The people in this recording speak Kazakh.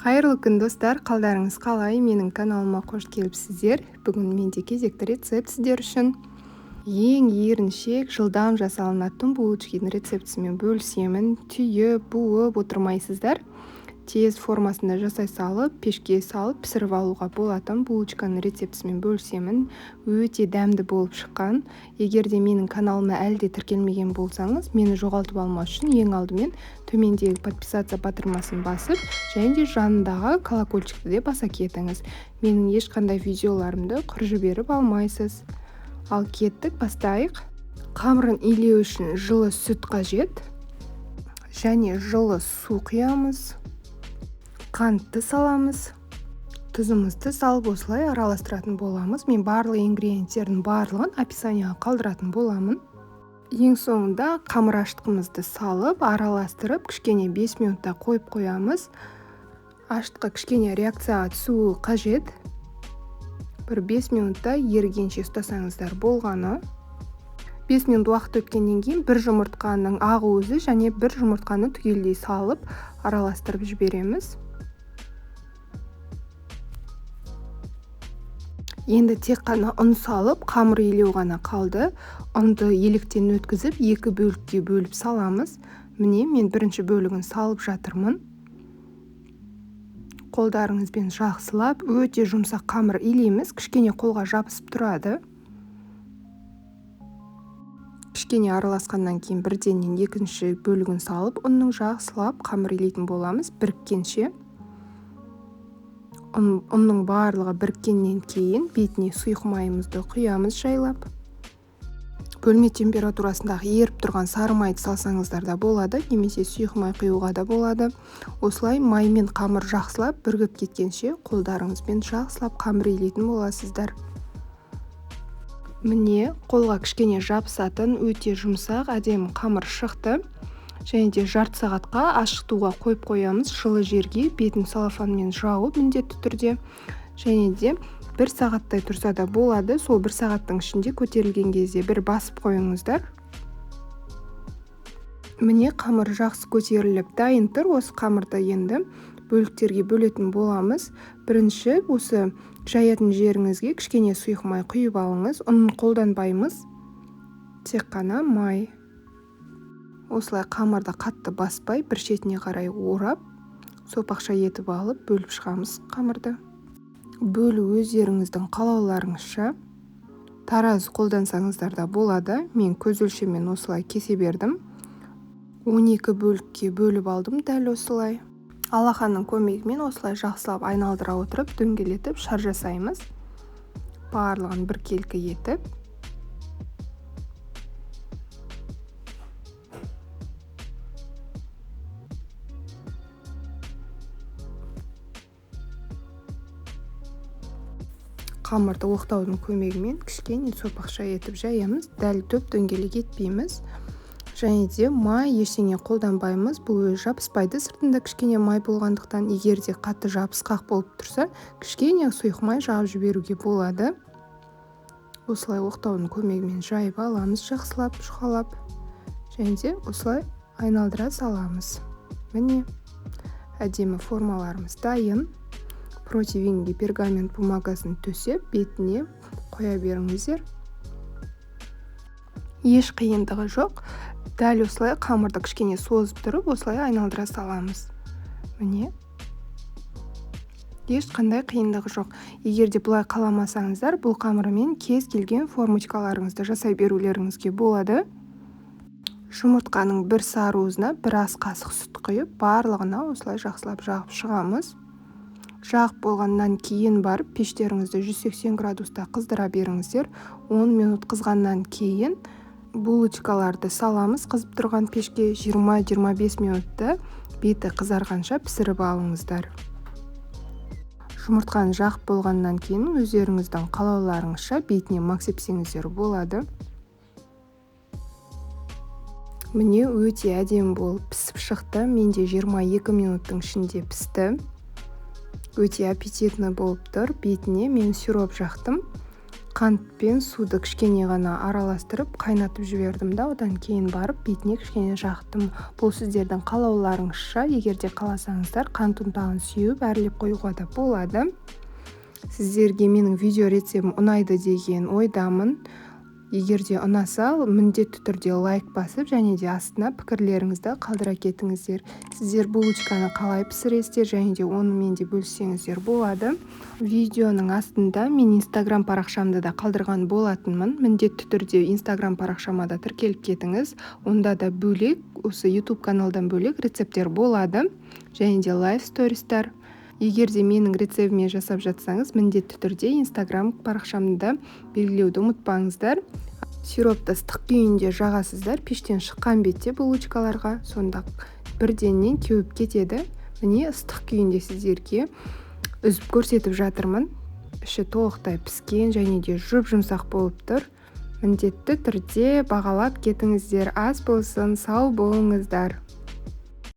Қайырлы күн достар, қалдарыңыз қалай? Менің каналыма қош келіпсіздер. Бүгін менде кезекті рецепт сіздер үшін. Ең еріншек, жылдам жасалынатын булочканың рецептісімен бөлісемін. Түйіп, буып отырмайсыздар. Тез формасында жасай салып, пешке салып, пісіріп алуға болатын булочканың рецептісімен бөлісемін. Өте дәмді болып шыққан. Егер де менің каналыма әлде тіркелмеген болсаңыз, мені жоғалтып алмас үшін ең алдымен төмендегі подписаться батырмасын басып, және де жанындағы колокольчикті де баса кетіңіз. Менің ешқандай видеоларымды құр жіберіп алмайсыз. Ал кеттік, бастайық. Қамырын илеу үшін жылы сүт қажет, және жылы су құямыз. Қантты саламыз, тұзымызды салып осылай араластыратын боламыз. Мен барлық ингредиенттердің барлығын описанияға қалдыратын боламын. Ең соңында қамыр аштығымызды салып, араластырып, кішкене 5 минутта қойып қоямыз. Аштыққа кішкене реакцияға түсуі қажет. Бір 5 минутта ерігенше ұстасаңыздар болғаны. 5 минут уақыт өткеннен кейін бір жұмыртқаның ағы өзі және бір жұмыртқаны түгелдей салып, араластырып жібереміз. Енді тек қана ұн салып, қамыр илеу ғана қалды. Ұнды електен өткізіп, екі бөлікке бөліп саламыз. Міне, мен бірінші бөлігін салып жатырмын. Қолдарыңызбен жақсылап, өте жұмсақ қамыр илейміз. Кішкене қолға жабысып тұрады. Кішкене араласқаннан кейін бірденнен екінші бөлігін салып, ұнның жақсылап қамыр илейтін боламыз біріккенше. Ұнның барлығы біріккеннен кейін бетіне сұйық майымызды құямыз жайлап. Бөлме температурасындағы еріп тұрған сары майды салсаңыздар да болады, немесе сұйық май құюға да болады. Осылай маймен қамыр жақсылап бірігіп кеткенше қолдарыңызбен жақсылап қамыр илейтін боласыздар. Міне, қолға кішкене жабысатын өте жұмсақ әдемі қамыр шықты. Және де жарты сағатқа ашытуға қойып қоямыз жылы жерге, бетін салафанмен жауып міндетті түрде. Және де 1 сағаттай тұрса да болады. Сол 1 сағаттың ішінде көтерілген кезде бір басып қойыңыздар. Міне, қамыр жақсы көтеріліп дайын тұр. Осы қамырды енді бөліктерге бөлетін боламыз. Бірінші, осы жаятын жеріңізге кішкене сұйық май құйып алыңыз. Ұнын қолданбаймыз. Тек қана май. Осылай қамырды қатты баспай, бір шетіне қарай орап, сопақша етіп алып, бөліп шығамыз қамырды. Бөлу өздеріңіздің қалауларыңызша. Таразы қолдансаңыздар да болады. Мен көз өлшеммен осылай кесе бердім. 12 бөлікке бөліп алдым дәл осылай. Алақанның көмегімен осылай жақсылап айналдыра отырып, дөңгелетіп шар жасаймыз. Барлығын біркелкі етіп. Қамырды оқтаудың көмегімен кішкене сопақша етіп жаямыз. Дәл дөп дөңгелек етпейміз. Және де май ештеңе қолданбаймыз. Бұл өзі жабыспайды. Сыртында кішкене май болғандықтан, егер де қатты жабысқақ болып тұрса, кішкене сұйық май жағып жіберуге болады. Осылай оқтаудың көмегімен жайып аламыз, жақсылап, жұқалап. Және де осылай айналдыра саламыз. Міне, әдемі формаларымыз дайын. Противеньге пергамент бумагасын төсеп, бетіне қоя беріңіздер. Еш қиындығы жоқ. Дәл осылай қамырды кішкене созып тұрып, осылай айналдыра саламыз. Міне. Ешқандай қиындығы жоқ. Егер де бұлай қаламасаңыздар, бұл қамырмен кез келген формочкаларыңызды жасай берулеріңізге болады. Жұмыртқаның бір сарыуызына бір ас қасық сүт құйып, барлығына осылай жақсылап жағып шығамыз. Жағып болғаннан кейін барып, пештеріңізді 180 градуста қыздыра беріңіздер. 10 минут қызғаннан кейін булочкаларды саламыз. Қызып тұрған пешке 20-25 минутта беті қызарғанша пісіріп алыңыздар. Жұмыртқаны жағып болғаннан кейін өздеріңіздің қалауларыңызша бетіне мак сепсеңіздер болады. Міне, өте әдемі болып пісіп шықты. Менде 22 минуттың ішінде пісті. Өте аппетитный болып тұр. Бетіне мен сироп жақтым. қант пен суды кішкене ғана араластырып қайнатып жібердім да, одан кейін барып бетіне кішкене жақтым. Бұл сіздердің қалауларыңызша, егер де қаласаңыздар, қант ұнтағын сүйіп әрлеп қоюға да болады. Сіздерге менің видео рецебім ұнайды деген ойдамын. Егер де ұнаса, міндетті түрде лайк басып, және де астына пікірлеріңізді қалдыра кетіңіздер. Сіздер булочканы қалай пісіресіздер, және де онымен де бөліссеңіздер болады. Видеоның астында мен Instagram парақшамды да қалдырған болатынмын. Міндетті түрде Instagram парақшама да тіркеліп кетіңіз. Онда да бөлек, осы YouTube каналдан бөлек рецепттер болады, және де лайв стористар. Егер де менің рецебіме жасап жатсаңыз, міндетті түрде Instagram парақшамды белгілеуді ұмытпаңыздар. Сиропты ыстық күйінде жағасыздар, пештен шыққан бетте булочкаларға, сонда бірденнен кеуіп кетеді. Міне ыстық күйінде сіздерге үзіп көрсетіп жатырмын. Іші толықтай піскен және де жұп-жұмсақ болып тұр. Міндетті түрде бағалап кетіңіздер. Ас болсын, сау болыңыздар.